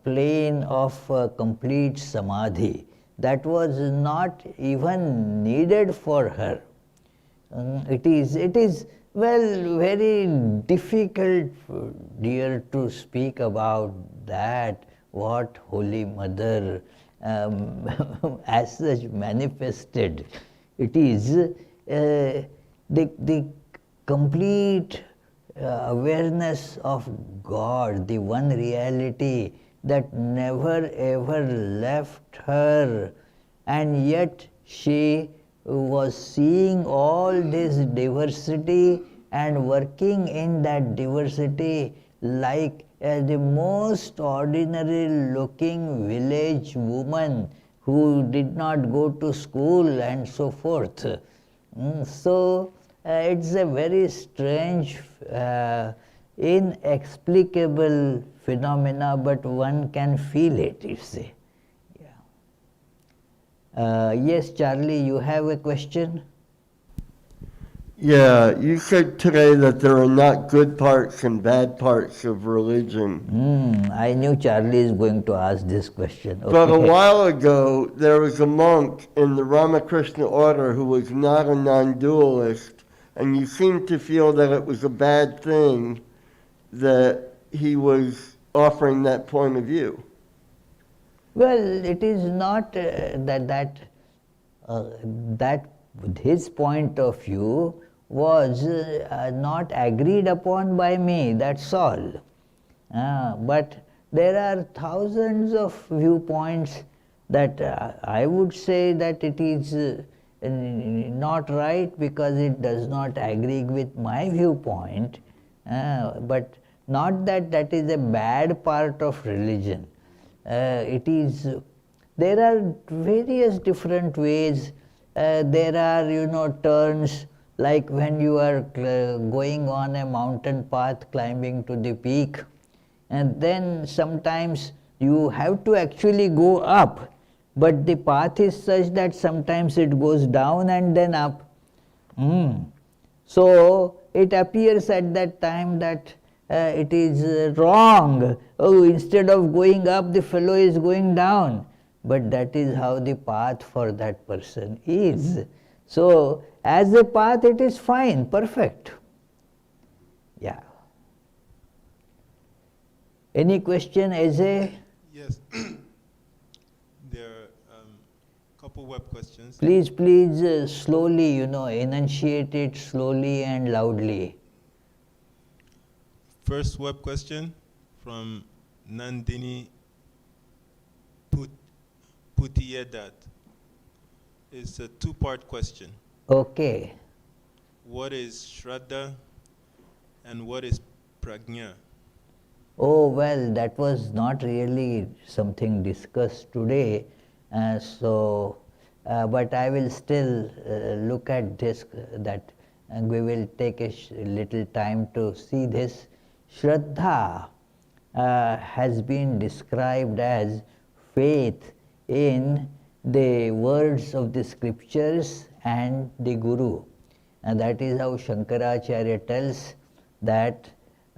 plane of complete samadhi. That was not even needed for her. It is well, very difficult, dear, to speak about that, what Holy Mother as such manifested. It is the complete awareness of God, the one reality that never ever left her, and yet she was seeing all this diversity and working in that diversity like the most ordinary looking village woman who did not go to school and so forth. So it's a very strange, inexplicable phenomena, but one can feel it, you see. Yes, Charlie, you have a question? Yeah, you said today that there are not good parts and bad parts of religion. I knew Charlie is going to ask this question. But a Okay. while ago, there was a monk in the Ramakrishna order who was not a non-dualist, and you seemed to feel that it was a bad thing that he was offering that point of view. Well, it is not uh, that his point of view was not agreed upon by me, that's all. But there are thousands of viewpoints that I would say that it is not right because it does not agree with my viewpoint, but not that that is a bad part of religion. It is, there are various different ways. There are, turns, like when you are going on a mountain path climbing to the peak, and then sometimes you have to actually go up, but the path is such that sometimes it goes down and then up. So it appears at that time that it is wrong. Oh, instead of going up, the fellow is going down. But that is how the path for that person is. So as a path, it is fine, perfect. Yeah. Any question, Ajay? Yes. There are a couple web questions. Please, slowly, enunciate it slowly and loudly. First web question from Nandini Putiyedat. It's a two-part question. Okay. What is Shraddha and what is Prajna? Oh, well, that was not really something discussed today, but I will still look at this, that and we will take a little time to see this. Shraddha has been described as faith in the words of the scriptures and the Guru. And that is how Shankaracharya tells that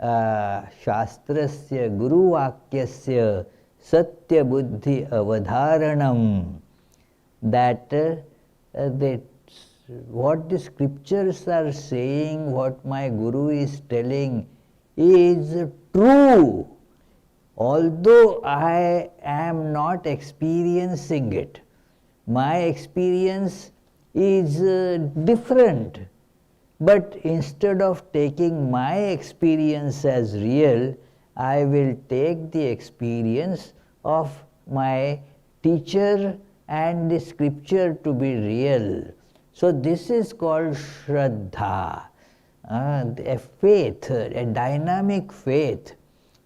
शास्त्रस्य गुरुवाक्यस्य सत्यबुद्धि avadharanam, that what the scriptures are saying, what my Guru is telling is true, although I am not experiencing it. My experience is different. But instead of taking my experience as real, I will take the experience of my teacher and the scripture to be real. So this is called Shraddha, a faith, a dynamic faith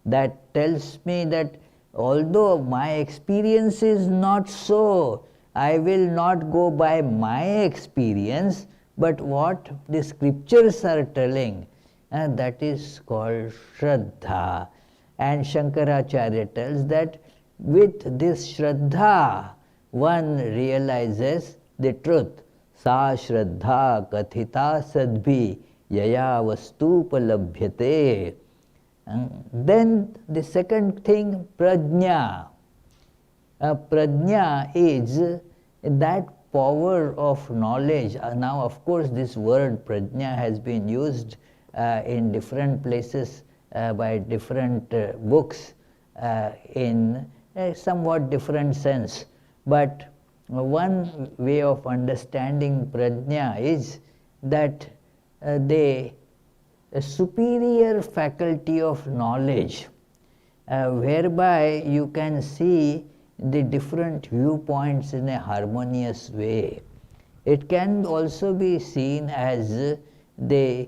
that tells me that although my experience is not so, I will not go by my experience, but what the scriptures are telling, and that is called Shraddha. And Shankaracharya tells that with this Shraddha, one realizes the truth. Sa Shraddha kathita sadbhi yaya vastupalabhyate. Then the second thing, Prajna. Prajna is that power of knowledge. Now, of course, this word prajna has been used in different places by different books in a somewhat different sense. But one way of understanding prajna is that a superior faculty of knowledge, whereby you can see the different viewpoints in a harmonious way. It can also be seen as the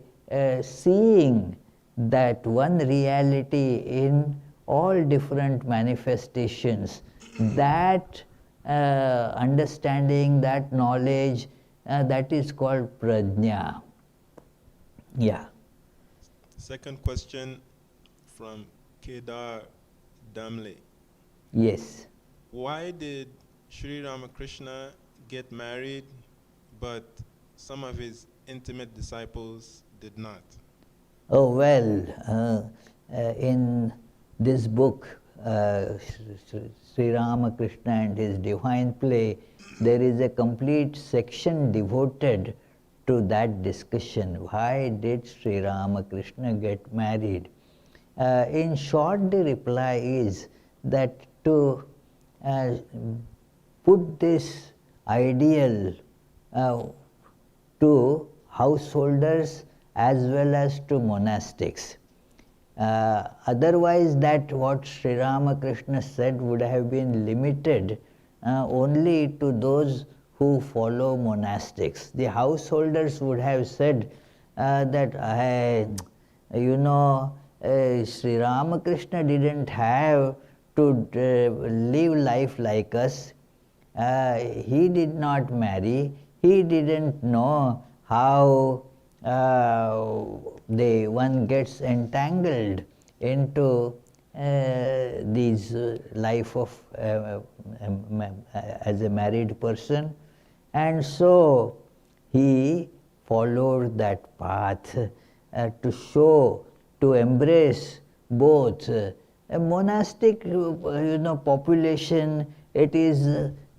seeing that one reality in all different manifestations, that understanding, that knowledge, that is called prajna. Yeah. Second question from Kedar Damle. Yes. Why did Sri Ramakrishna get married, but some of his intimate disciples did not? Oh, well, in this book, Sri Ramakrishna and his divine play, there is a complete section devoted to that discussion. Why did Sri Ramakrishna get married? In short, the reply is that to put this ideal to householders as well as to monastics. Otherwise, that what Sri Ramakrishna said would have been limited only to those who follow monastics. The householders would have said that, Sri Ramakrishna didn't have to live life like us. He did not marry. He didn't know how one gets entangled into these life of as a married person, and so he followed that path to show, to embrace both a monastic population. It is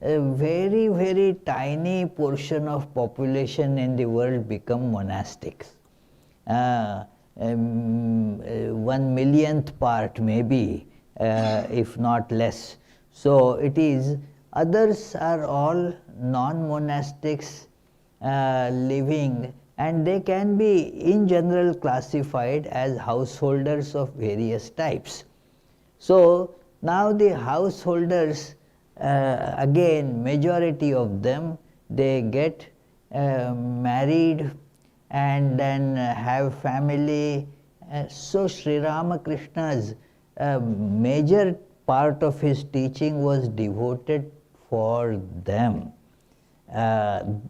a very, very tiny portion of population in the world become monastics. 1/1,000,000th part maybe, if not less. So it is, others are all non-monastics living, and they can be in general classified as householders of various types. So now the householders, again majority of them, they get married and then have family. So Sri Ramakrishna's major part of his teaching was devoted for them,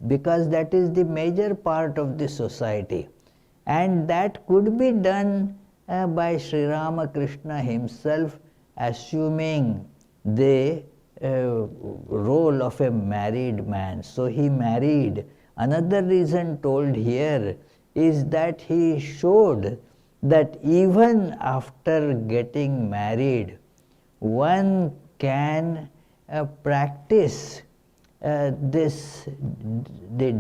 because that is the major part of the society, and that could be done by Sri Ramakrishna himself, assuming the role of a married man. So he married. Another reason told here is that he showed that even after getting married, one can practice the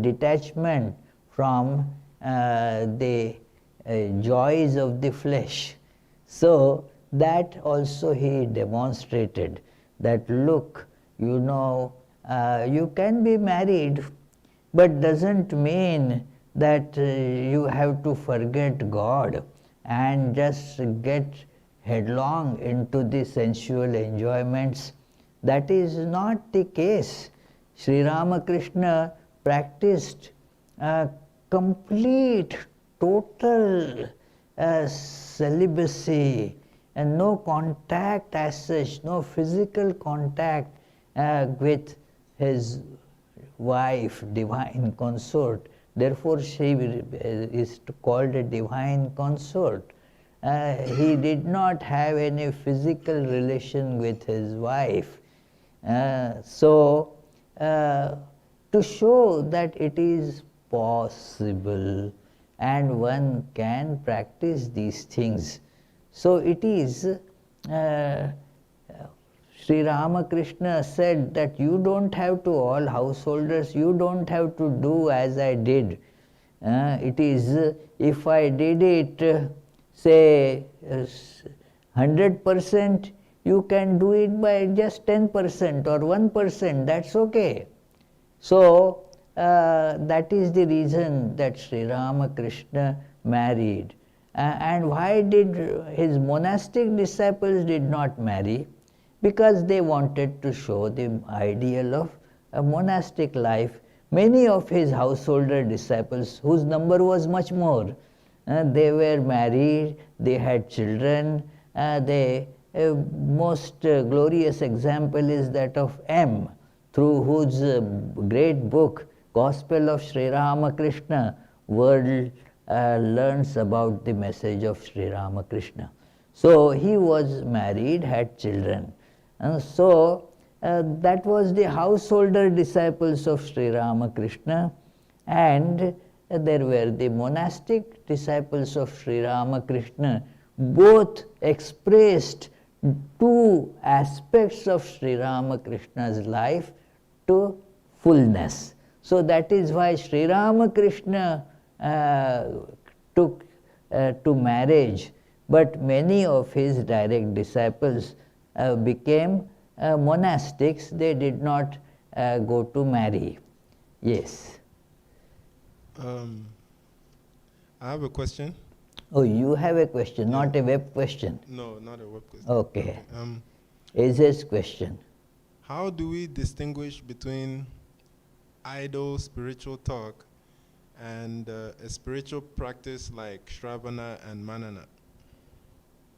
detachment from the joys of the flesh. So that also he demonstrated, that look, you can be married, but doesn't mean that you have to forget God and just get headlong into the sensual enjoyments. That is not the case. Sri Ramakrishna practiced complete, total celibacy, and no contact as such, no physical contact with his wife, divine consort. Therefore she is called a divine consort. He did not have any physical relation with his wife. To show that it is possible and one can practice these things. So it is, Sri Ramakrishna said that you don't have to, all householders, you don't have to do as I did. It is, if I did it, say 100%, you can do it by just 10% or 1%, that's okay. So that is the reason that Sri Ramakrishna married. And why did his monastic disciples did not marry? Because they wanted to show the ideal of a monastic life. Many of his householder disciples, whose number was much more, they were married, they had children. The most glorious example is that of M., through whose great book, Gospel of Sri Ramakrishna, world learns about the message of Sri Ramakrishna. So he was married, had children. So that was the householder disciples of Sri Ramakrishna, and there were the monastic disciples of Sri Ramakrishna, both expressed two aspects of Sri Ramakrishna's life to fullness. So that is why Sri Ramakrishna took to marriage, but many of his direct disciples became monastics. They did not go to marry. Yes. I have a question. Oh, you have a question, not a web question. No, not a web question. Okay. Is his question. How do we distinguish between idle spiritual talk and a spiritual practice like Shravana and Manana?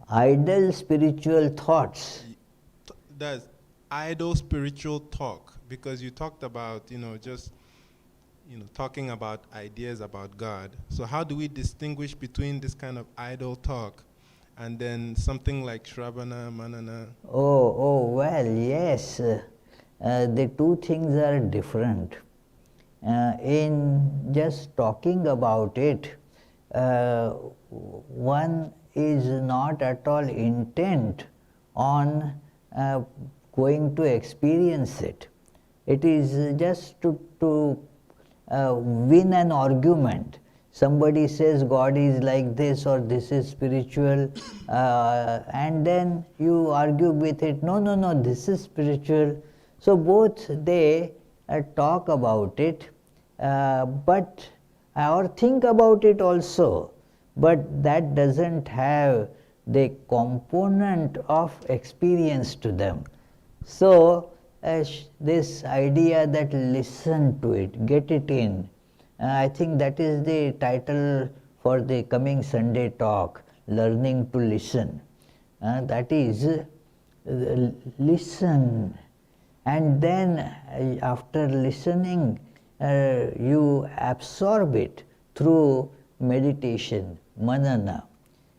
Idle spiritual thoughts. That's idle spiritual talk, because you talked about, just talking about ideas about God. So how do we distinguish between this kind of idle talk and then something like Shravana, Manana? Oh, well, yes. The two things are different. In just talking about it, one is not at all intent on going to experience it. It is just to win an argument. Somebody says God is like this or this is spiritual, and then you argue with it, no, this is spiritual. So both they talk about it, but or think about it also, but that doesn't have the component of experience to them. So this idea that listen to it, get it in, I think that is the title for the coming Sunday talk, learning to listen. That is, listen, and then after listening, you absorb it through meditation, manana.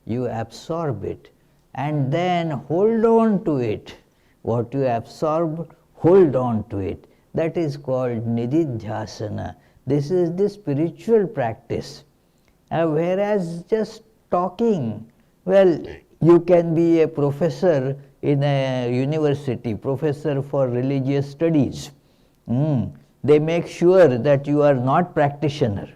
You absorb it and then hold on to it. What you absorb, hold on to it. That is called nididhyasana. This is the spiritual practice. Whereas just talking, well, you can be a professor in a university, professor for religious studies. They make sure that you are not practitioner.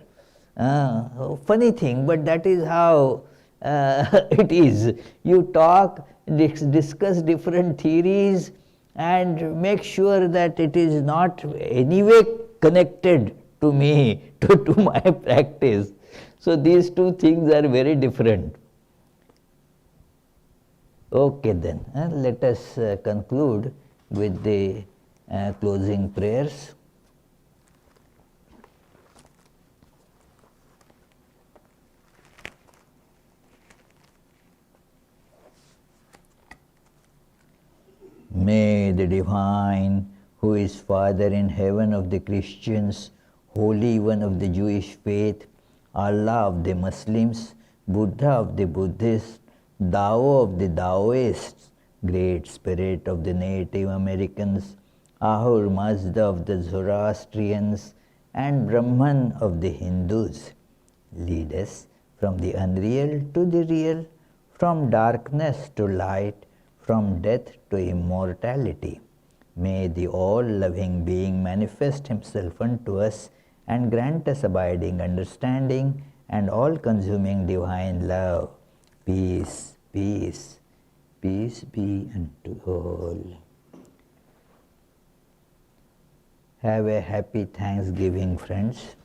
Funny thing, but that is how it is. You talk, discuss different theories and make sure that it is not anyway connected to me, to my practice. So these two things are very different. Okay then, let us conclude with the closing prayers. May the Divine, who is Father in heaven of the Christians, Holy One of the Jewish faith, Allah of the Muslims, Buddha of the Buddhists, Tao of the Taoists, Great Spirit of the Native Americans, Ahur Mazda of the Zoroastrians, and Brahman of the Hindus, lead us from the unreal to the real, from darkness to light, from death to immortality. May the all-loving being manifest himself unto us and grant us abiding understanding and all-consuming divine love. Peace, peace, peace be unto all. Have a happy Thanksgiving, friends.